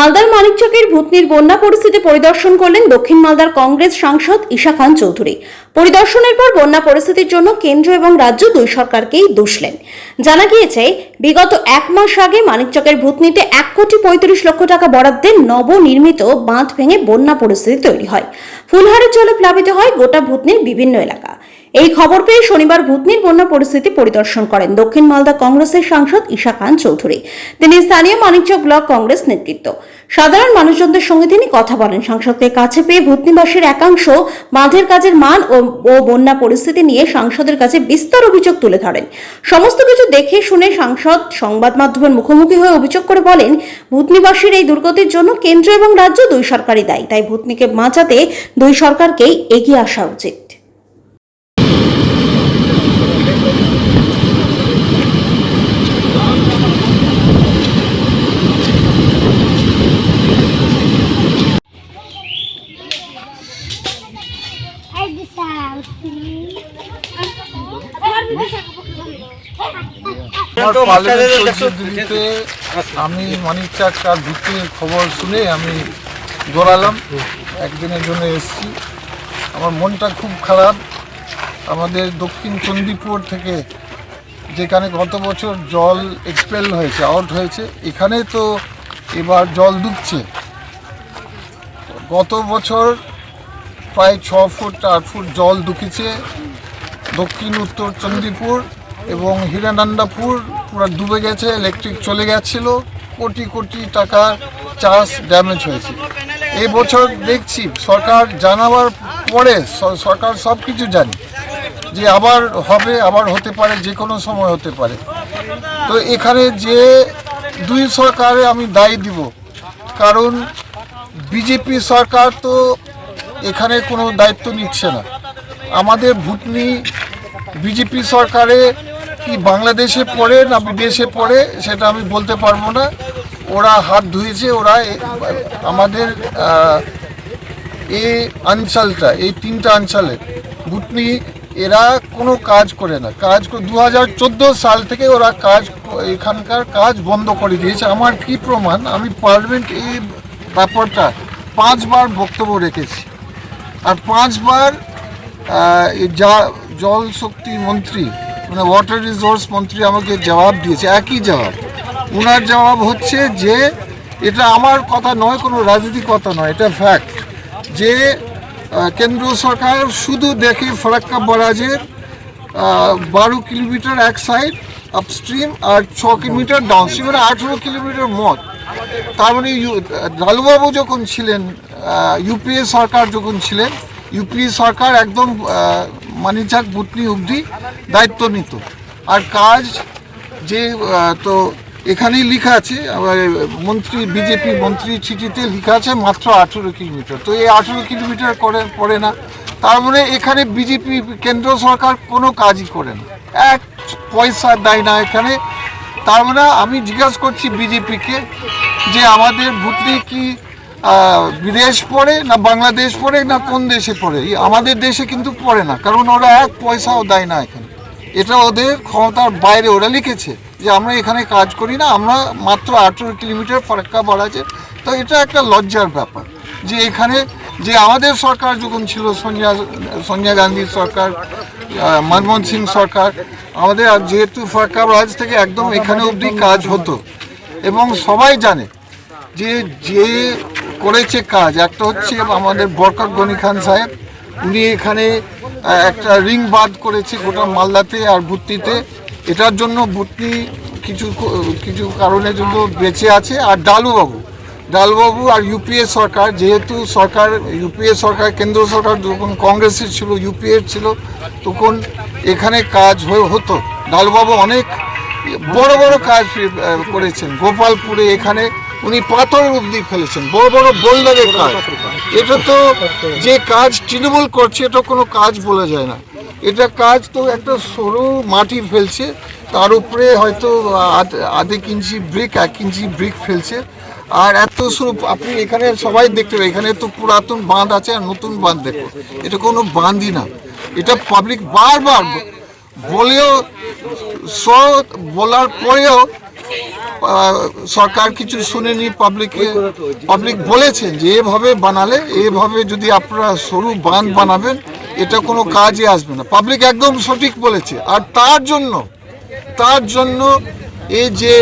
মালদার মানিকচকের ভূতনির বন্যা পরিস্থিতি পরিদর্শন করলেন দক্ষিণ মালদার কংগ্রেস সাংসদ ঈশা খান চৌধুরী। পরিদর্শনের পর বন্যা পরিস্থিতির জন্য কেন্দ্র এবং রাজ্য দুই সরকারকেই দোষলেন। জানা গিয়েছে, বিগত এক মাস আগে মানিকচকের ভূতনিতে 1,35,00,000 টাকা বরাদ্দে নবনির্মিত বাঁধ ভেঙে বন্যা পরিস্থিতি তৈরি হয়। ফুলহারের জলে প্লাবিত হয় গোটা ভূতনির বিভিন্ন এলাকা। এই খবর পেয়ে শনিবার ভূতনির বন্যা পরিস্থিতি পরিদর্শন করেন দক্ষিণ মালদা কংগ্রেসের সাংসদ ঈশা খান চৌধুরী। তিনি স্থানীয় মানিকচক ব্লক কংগ্রেস নেতৃত্ব, সাধারণ মানুষজনদের সঙ্গে তিনি কথা বলেন। সাংসদকে কাছে পেয়ে ভূতনিবাসীর একাংশ বাঁধের কাজের মান ও বন্যা পরিস্থিতি নিয়ে সাংসদের কাছে বিস্তর অভিযোগ তুলে ধরেন। সমস্ত কিছু দেখে শুনে সাংসদ সংবাদ মাধ্যমের মুখোমুখি হয়ে অভিযোগ করে বলেন, ভূতনিবাসীর এই দুর্গতির জন্য কেন্দ্র এবং রাজ্য দুই সরকারই দায়ী। তাই ভূতনিকে বাঁচাতে দুই সরকারকেই এগিয়ে আসা উচিত। আমি মানিকচক আর ভূতনির খবর শুনে আমি দৌড়ালাম, একদিনের জন্য এসেছি। আমার মনটা খুব খারাপ। আমাদের দক্ষিণ চণ্ডীপুর থেকে যেখানে গত বছর জল এক্সপেল হয়েছে, আউট হয়েছে, এখানে তো এবার জল ঢুকছে। গত বছর প্রায় 6 ফুট 8 ফুট জল ঢুকেছে দক্ষিণ উত্তর চণ্ডীপুর এবং হিরানন্দাপুর পুরো ডুবে গেছে, ইলেকট্রিক চলে গেছিলো, কোটি কোটি টাকার চাষ ড্যামেজ হয়েছে। এই বছর দেখছি সরকার জানাবার পরে সরকার সব কিছু জানে যে আবার হবে, আবার হতে পারে, যে কোনো সময় হতে পারে। তো এখানে যে দুই সরকারে আমি দায়ী দিব, কারণ বিজেপি সরকার তো এখানে কোনো দায়িত্ব নিচ্ছে না। আমাদের ভূতনি বিজেপি সরকারে কি বাংলাদেশে পড়ে না বিদেশে পড়ে সেটা আমি বলতে পারবো না। ওরা হাত ধুয়েছে, ওরা আমাদের এই অঞ্চলটা, এই 3টা অঞ্চলে ভূতনি এরা কোনো কাজ করে না। 2014 সাল থেকে ওরা এখানকার কাজ বন্ধ করে দিয়েছে। আমার কি প্রমাণ, আমি পার্লামেন্ট এই ব্যাপারটা 5 বার বক্তব্য রেখেছি, আর 5 বার জল শক্তি মন্ত্রী মানে ওয়াটার রিসোর্স মন্ত্রী আমাকে জবাব দিয়েছে, একই জবাব। ওনার জবাব হচ্ছে যে এটা আমার কথা নয়, কোনো রাজনীতিক কথা নয়, এটা ফ্যাক্ট যে কেন্দ্র সরকার শুধু দেখে ফারাক্কা ব্যারাজের 12 কিলোমিটার এক সাইড আপস্ট্রিম আর 6 কিলোমিটার ডাউনস্ট্রিম, মানে 18 কিলোমিটার মত। তার মানে লালুবাবু যখন ছিলেন, ইউপিএ সরকার যখন ছিলেন, ইউপিএ সরকার একদম মানিকচক ভূতনি অবধি দায়িত্ব নিত। আর কাজ যে তো এখানেই লেখা আছে, মন্ত্রী বিজেপি মন্ত্রী চিঠিতে লেখা আছে মাত্র 18 কিলোমিটার। তো এই 18 কিলোমিটার পড়ে না। তার মানে এখানে বিজেপি কেন্দ্র সরকার কোনো কাজই করে না, এক পয়সা দেয় না এখানে। তার মানে আমি জিজ্ঞাসা করছি বিজেপিকে যে আমাদের ভূতনি কি বিদেশ পড়ে না বাংলাদেশ পড়ে না কোন দেশে পড়ে? আমাদের দেশে কিন্তু পড়ে না, কারণ ওরা এক পয়সাও দেয় না এখানে। এটা ওদের ক্ষমতার বাইরে। ওরা লিখেছে যে আমরা এখানে কাজ করি না, আমরা মাত্র 18 কিলোমিটার ফারাক্কা ব্যারাজে। তো এটা একটা লজ্জার ব্যাপার যে এখানে যে আমাদের সরকার যখন ছিল, সোনিয়া গান্ধীর সরকার, মনমোহন সিং সরকার, আমাদের যেহেতু ফারাক্কা ব্যারাজ থেকে একদম এখানে অবধি কাজ হতো এবং সবাই জানে যে যে করেছে কাজ। একটা হচ্ছে আমাদের বরকত গনি খান সাহেব, উনি এখানে একটা রিং বাঁধ করেছে গোটা মালদাতে আর ভূতনিতে। এটার জন্য ভূতনি কিছু কারণের জন্য বেঁচে আছে। আর ডালুবাবু আর ইউপিএ সরকার, যেহেতু ইউপিএ সরকার কেন্দ্র সরকার যখন কংগ্রেসের ছিল, ইউপিএর ছিল, তখন এখানে কাজ হতো। ডালুবাবু অনেক বড় বড় কাজ করেছেন। গোপালপুরে এখানে উনি পাথর অবধি ফেলেছেন, বড় বড় বোল্ডারের কাজ। এটা তো যে কাজ তৃণমূল করছে, এটা কোনো কাজ বলা যায় না। এটা কাজ তো একটা সরু মাটি ফেলছে, তার উপরে হয়তো আধা ইঞ্চি ব্রিক 1 ইঞ্চি ব্রিক ফেলছে। আর এত সরু, আপনি এখানে সবাই দেখতে পাবেন, এখানে তো পুরাতন বাঁধ আছে আর নতুন বাঁধ দেখো, এটা কোনো বাঁধই না। এটা পাবলিক বারবার বলেও বলার পরেও সরকার কিছু শুনেনি, পাবলিক বলেছেন যে এভাবে বানালে, এভাবে যদি আপনারা সরু বাঁধ বানাবেন এটা কোনো কাজে আসবে না। পাবলিক একদম সঠিক বলেছে। আর তার জন্য এই যে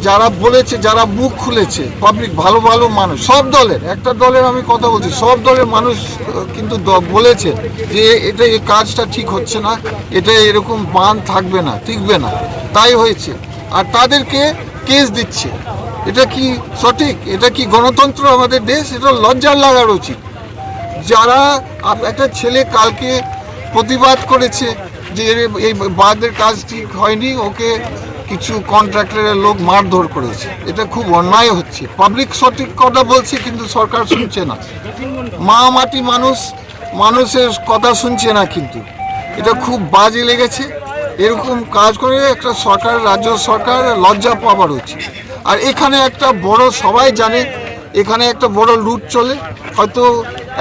যারা বলেছে, যারা মুখ খুলেছে পাবলিক, ভালো ভালো মানুষ, সব দলের, একটা দলের আমি কথা বলছি, সব দলের মানুষ কিন্তু বলেছে যে এটা এই কাজটা ঠিক হচ্ছে না, এটা এরকম বাঁধ থাকবে না, টিকবে না, তাই হয়েছে। আর তাদেরকে কেস দিচ্ছে। এটা কি সঠিক? এটা কি গণতন্ত্র আমাদের দেশ? এটা লজ্জার লাগার উচিত। যারা একটা ছেলে কালকে প্রতিবাদ করেছে যে এই বাঁধের কাজ ঠিক হয়নি, ওকে কিছু কন্ট্রাক্টরের লোক মারধর করেছে, এটা খুব অন্যায় হচ্ছে। পাবলিক সঠিক কথা বলছে কিন্তু সরকার শুনছে না। মা মাটি মানুষের কথা শুনছে না, কিন্তু এটা খুব বাজে লেগেছে। এরকম কাজ করে একটা সরকার, রাজ্য সরকার লজ্জা পাওয়ার উচিত। আর এখানে একটা বড়, সবাই জানে এখানে একটা বড় লুট চলে। হয়তো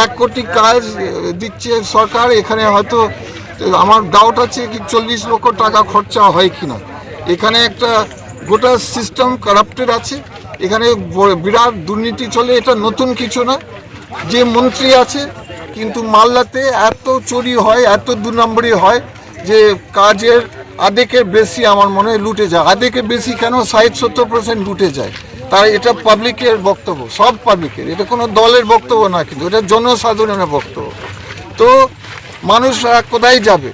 1 কোটি কাজ দিচ্ছে সরকার, এখানে হয়তো আমার ডাউট আছে কি 40 লক্ষ টাকা খরচা হয় কিনা। এখানে একটা গোটা সিস্টেম কারাপ্টেড আছে, এখানে বিরাট দুর্নীতি চলে। এটা নতুন কিছু না। যে মন্ত্রী আছে, কিন্তু মালদাতে এত চুরি হয়, এত 2 নম্বরই হয় যে কাজের আধেকের বেশি আমার মনে হয় লুটে যায়। আধেকের বেশি কেন, 60-70% লুটে যায়। তাই এটা পাবলিকের বক্তব্য, সব পাবলিকের, এটা কোনো দলের বক্তব্য না, কিন্তু এটা জনসাধারণের বক্তব্য। তো মানুষরা কোথায় যাবে?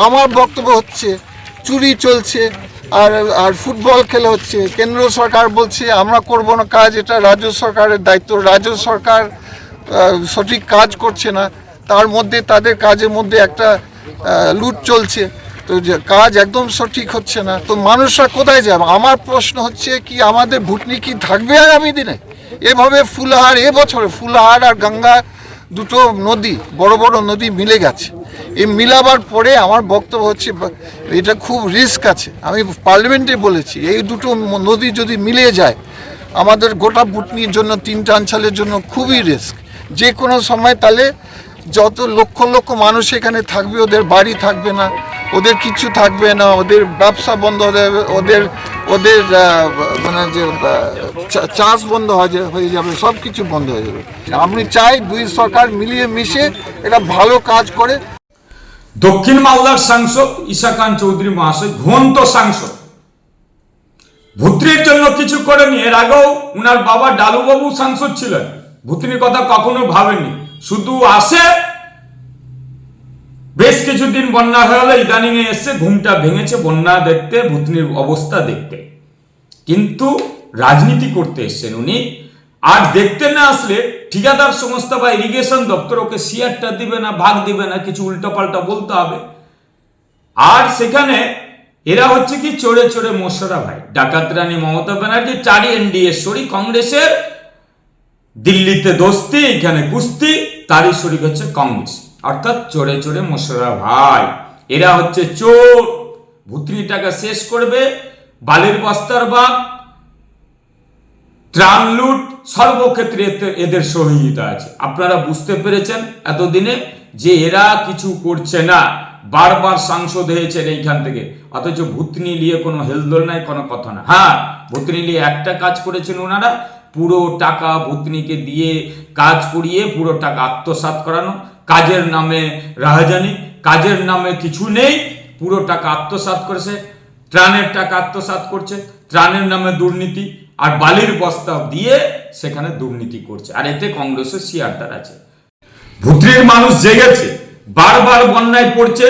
আমার বক্তব্য হচ্ছে চুরি চলছে, আর ফুটবল খেলা হচ্ছে। কেন্দ্র সরকার বলছে আমরা করব না কাজ, এটা রাজ্য সরকারের দায়িত্ব। রাজ্য সরকার সঠিক কাজ করছে না, তার মধ্যে তাদের কাজের মধ্যে একটা লুট চলছে। তো যে কাজ একদম সঠিক হচ্ছে না, তো মানুষরা কোথায় যাবে? আমার প্রশ্ন হচ্ছে কি আমাদের ভুটনি কি থাকবে আগামী দিনে? এভাবে ফুলহার, এবছরে ফুলহার আর গঙ্গা দুটো নদী, বড় বড় নদী মিলে গেছে। এই মিলাবার পরে আমার বক্তব্য হচ্ছে এটা খুব রিস্ক আছে। আমি পার্লামেন্টে বলেছি এই দুটো নদী যদি মিলে যায় আমাদের গোটা ভুটনির জন্য, 3 অঞ্চলের জন্য খুবই রিস্ক। যে কোনো সময় তাহলে যত লক্ষ লক্ষ মানুষ এখানে থাকবে, ওদের বাড়ি থাকবে না, ওদের কিছু থাকবে না, ওদের ব্যবসা বন্ধ হয়ে যাবে, ওদের মানে যে চাষ বন্ধ হয়ে যাবে, সব কিছু বন্ধ হয়ে যাবে। আমি চাই দুই সরকার মিলিয়ে মিশে এটা ভালো কাজ করে। দক্ষিণ মালদার সাংসদ ঈশাকান্ত চৌধুরী মহাশয়, ঘন্ট সাংসদ, ভুতনির জন্য কিছু করেনি। এর আগেও উনার বাবা ডালুবাবু সাংসদ ছিলেন, ভুতনির কথা কখনো ভাবেননি। শুধু আসে, বেশ কিছুদিন বন্যা হয়ে গেল, ইদানিং এ এসে ঘুমটা ভেঙেছে বন্যা দেখতে, ভুতনির অবস্থা দেখতে, কিন্তু রাজনীতি করতে এসছেন উনি। আর দেখতে না আসলে ঠিকাদার সংস্থা বা ইরিগেশন দপ্তর ওকে শেয়ারটা দিবে না, ভাগ দিবে না, কিছু উল্টাপাল্টা বলতে হবে। আর সেখানে এরা হচ্ছে কি চড়ে চড়ে মশরা ভাই, ডাকাত রানী মমতা ব্যানার্জি, 4 এনডিএ শরী, কংগ্রেসের দিল্লিতে দোস্তি, এখানে কুস্তি, তারই শরিক হচ্ছে কংগ্রেস, অর্থাৎ চড়ে চড়ে মশরা ভাই। এরা হচ্ছে চোর, ভুতনি টাকা শেষ করবে, বালির বস্তার বাগ, ত্রাণ লুট, সর্বক্ষেত্রে এদের সহযোগিতা আছে। আপনারা বুঝতে পেরেছেন এতদিনে যে এরা কিছু করছে না। বারবার সাংসদ হয়েছেন এইখান থেকে, অথচ ভুতনি নিয়ে কোনো হেলদোল নাই, কোনো কথা না। হ্যাঁ, ভুতনি নিয়ে একটা কাজ করেছেন ওনারা, পুরো টাকা ভুতনিকে দিয়ে কাজ করিয়ে পুরো টাকা আত্মসাৎ করানো। কাজের নামে রাহাজানি, কাজের নামে কিছু নেই, পুরো টাকা আত্মসাৎ করেছে। ত্রাণের টাকা আত্মসাৎ করছে, ত্রাণের নামে দুর্নীতি, আর বালির বস্তা দিয়ে সেখানে দুর্নীতি করছে। আর এতে কংগ্রেসের শেয়ারদার আছে। ভুতনির মানুষ জেগেছে, বারবার বন্যায় পড়ছে,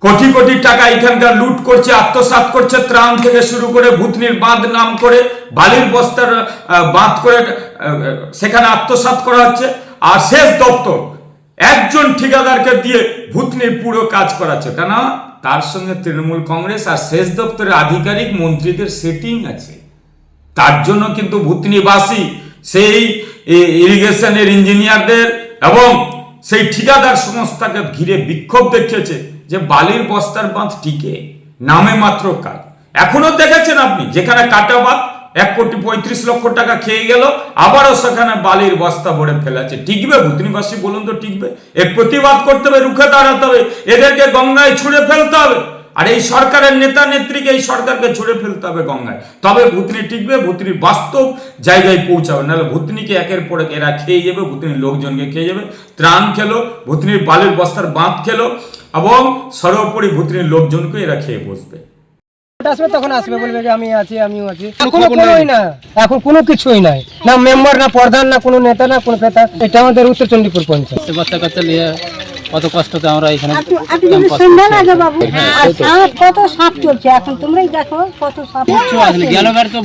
কোটি কোটি টাকা এখানকার লুট করছে, আত্মসাৎ করছে। ত্রাণ থেকে শুরু করে ভুতনির বাঁধ নাম করে বালির বস্তার বাঁধ করে সেখানে আত্মসাৎ করা হচ্ছে। আর সেচ দপ্তর একজন ঠিকাদারকে দিয়ে ভুতনির পুরো কাজ করাচ্ছে, কেন? তার সঙ্গে তৃণমূল কংগ্রেস আর সেচ দপ্তরের আধিকারিক মন্ত্রীদের সেটিং আছে। তার জন্য কিন্তু ভুতনিবাসী সেই ইরিগেশনের ইঞ্জিনিয়ারদের এবং সেই ঠিকাদার সংস্থাকে ঘিরে বিক্ষোভ দেখিয়েছে যে বালির বস্তার বাঁধ টিকে, নামে মাত্র কাজ। এখনো দেখেছেন আপনি, যেখানে কাটা বাঁধ 1,35,00,000 টাকা খেয়ে গেল, আবারও সেখানে বালির বস্তা ভরে ফেলেছে। টিকবে ভুতনিবাসী? বলুন তো টিকবে? এর প্রতিবাদ করতে হবে, রুখে দাঁড়াতে হবে, এদেরকে গঙ্গায় ছুঁড়ে ফেলতে হবে। আর এই সরকারের নেতা নেত্রীকে এই সরকারকে ছুড়ে ফেলতে হবে গঙ্গায়, তবে ভুতনি টিকবে, ভুতনি বাস্তব জায়গায় পৌঁছাবে, নাহলে ভুতনিকে একের পর এক এরা খেয়ে যাবে, ভুতনির লোকজনকে খেয়ে যাবে। ত্রাণ খেলো, ভুতনির বালির বস্তার বাঁধ খেলো, এবং সর্বোপরি ভুতনির লোকজনকে এরা খেয়ে বসবে। আসবে তখন আসবে, বলবে যে আমি আছি, আমিও আছি। কোনোই না, এখন কোনো কিছুই নাই, না মেম্বার, না প্রধান, না কোনো নেতা, না কোনো ক্রেতা। এটা আমাদের উত্তর চণ্ডীপুর পঞ্চায়েত। বাচ্চা কাচ্চা নিয়ে কত কষ্টতে আমরা এখানে সন্ধ্যা লাগে বাবু, আর সাপ, কত সাপ চলছে এখন, তোমরাই দেখো কত সাপ গেল বার তো